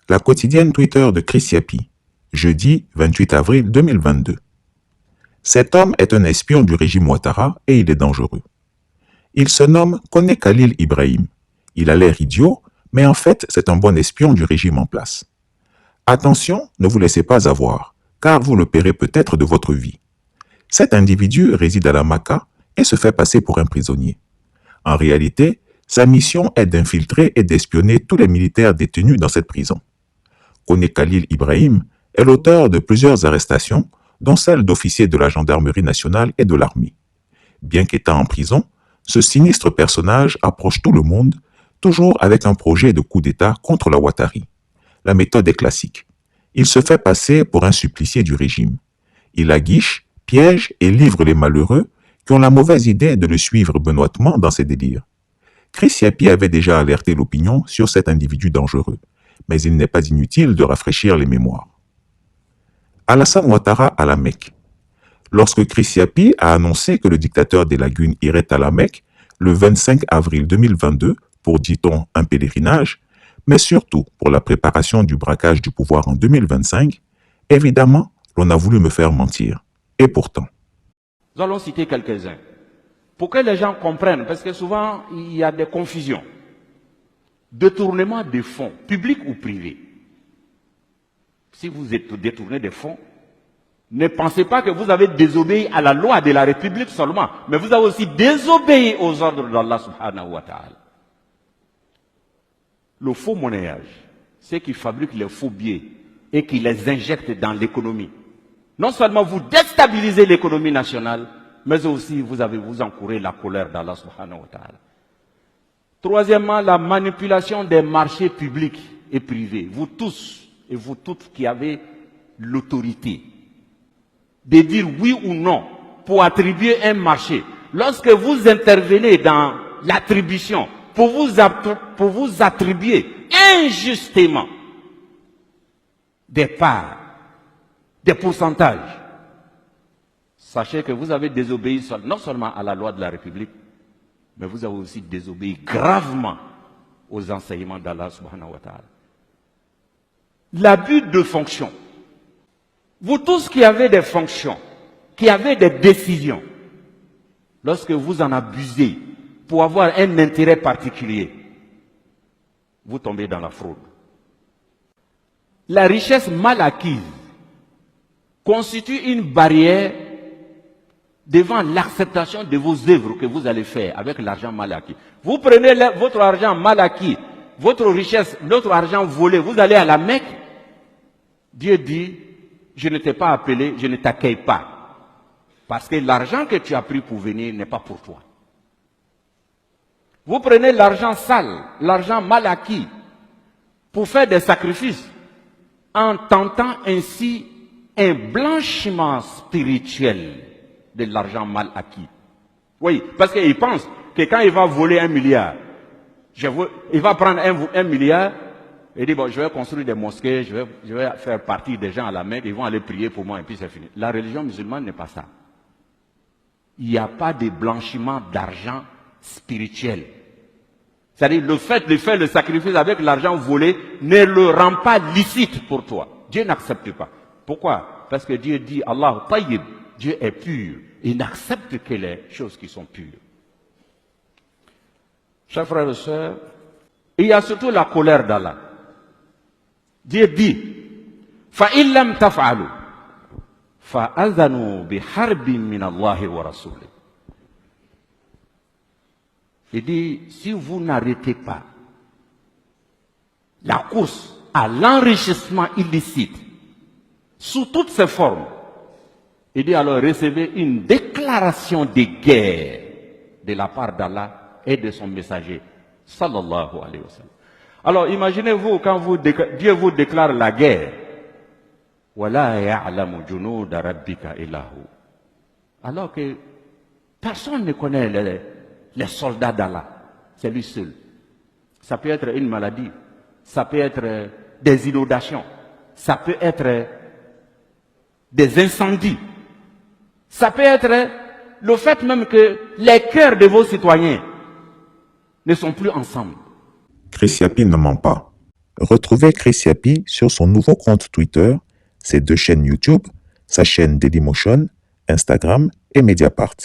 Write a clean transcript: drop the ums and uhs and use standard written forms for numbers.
La quotidienne Twitter de Chris Yapi, jeudi 28 avril 2022. Cet homme est un espion du régime Ouattara et il est dangereux. Il se nomme Kone Khalil Ibrahim. Il a l'air idiot, mais en fait c'est un bon espion du régime en place. Attention, ne vous laissez pas avoir, car vous le paierez peut-être de votre vie. Cet individu réside à la Maka et se fait passer pour un prisonnier. En réalité, sa mission est d'infiltrer et d'espionner tous les militaires détenus dans cette prison. Kone Khalil Ibrahim est l'auteur de plusieurs arrestations, dont celle d'officiers de la gendarmerie nationale et de l'armée. Bien qu'étant en prison, ce sinistre personnage approche tout le monde, toujours avec un projet de coup d'État contre la Ouattari. La méthode est classique. Il se fait passer pour un supplicié du régime. Il aguiche, piège et livre les malheureux qui ont la mauvaise idée de le suivre benoîtement dans ses délires. Chris Yapi avait déjà alerté l'opinion sur cet individu dangereux, mais il n'est pas inutile de rafraîchir les mémoires. Alassane Ouattara à la Mecque. Lorsque Chris Yapi a annoncé que le dictateur des lagunes irait à la Mecque le 25 avril 2022 pour, dit-on, un pèlerinage, mais surtout pour la préparation du braquage du pouvoir en 2025, évidemment, l'on a voulu me faire mentir. Et pourtant. Nous allons citer quelques-uns. Pour que les gens comprennent, parce que souvent, il y a des confusions. Détournement des fonds, publics ou privés. Si vous êtes détourné des fonds, ne pensez pas que vous avez désobéi à la loi de la République seulement, mais vous avez aussi désobéi aux ordres d'Allah subhanahu wa ta'ala. Le faux monnayage, c'est qui fabrique les faux billets et qui les injecte dans l'économie. Non seulement vous déstabilisez l'économie nationale, mais aussi vous encourez la colère d'Allah subhanahu wa ta'ala. Troisièmement, la manipulation des marchés publics et privés. Vous tous et vous toutes qui avez l'autorité de dire oui ou non pour attribuer un marché. Lorsque vous intervenez dans l'attribution pour vous attribuer injustement des parts, des pourcentages, sachez que vous avez désobéi non seulement à la loi de la République, mais vous avez aussi désobéi gravement aux enseignements d'Allah subhanahu wa ta'ala. L'abus de fonction. Vous tous qui avez des fonctions, qui avez des décisions, lorsque vous en abusez pour avoir un intérêt particulier, vous tombez dans la fraude. La richesse mal acquise constitue une barrière devant l'acceptation de vos œuvres que vous allez faire avec l'argent mal acquis. Vous prenez votre argent mal acquis, votre richesse, notre argent volé, vous allez à la Mecque. Dieu dit, je ne t'ai pas appelé, je ne t'accueille pas. Parce que l'argent que tu as pris pour venir n'est pas pour toi. Vous prenez l'argent sale, l'argent mal acquis, pour faire des sacrifices, en tentant ainsi un blanchiment spirituel de l'argent mal acquis. Oui, parce qu'il pense que quand il va voler 1 milliard, il va prendre 1 milliard, et dit, bon, je vais construire des mosquées, je vais faire partie des gens à la Mecque, ils vont aller prier pour moi, et puis c'est fini. La religion musulmane n'est pas ça. Il n'y a pas de blanchiment d'argent spirituel. C'est-à-dire, le fait de faire le sacrifice avec l'argent volé ne le rend pas licite pour toi. Dieu n'accepte pas. Pourquoi? Parce que Dieu dit, Allah tayyib, Dieu est pur. Il n'accepte que les choses qui sont pures. Chers frères et sœurs, il y a surtout la colère d'Allah. Dieu dit, فَإِن لَمْ تَفْعَلُوا فَأَذَنُوا بِحَرْبٍ مِّنَ اللَّهِ وَرَسُولِهِ. Il dit, si vous n'arrêtez pas la course à l'enrichissement illicite sous toutes ses formes, il dit alors recevez une déclaration de guerre de la part d'Allah et de son messager, sallallahu alayhi wa sallam. Alors imaginez-vous quand Dieu vous déclare la guerre, وَلَا يَعْلَمُ جُنُودَ رَبِّكَ إِلَّا هُوَ. Alors que personne ne connaît les soldats d'Allah, c'est lui seul. Ça peut être une maladie, ça peut être des inondations, ça peut être des incendies, ça peut être le fait même que les cœurs de vos citoyens ne sont plus ensemble. Chris Yapi ne ment pas. Retrouvez Chris Yapi sur son nouveau compte Twitter, ses 2 chaînes YouTube, sa chaîne Dailymotion, Instagram et Mediapart.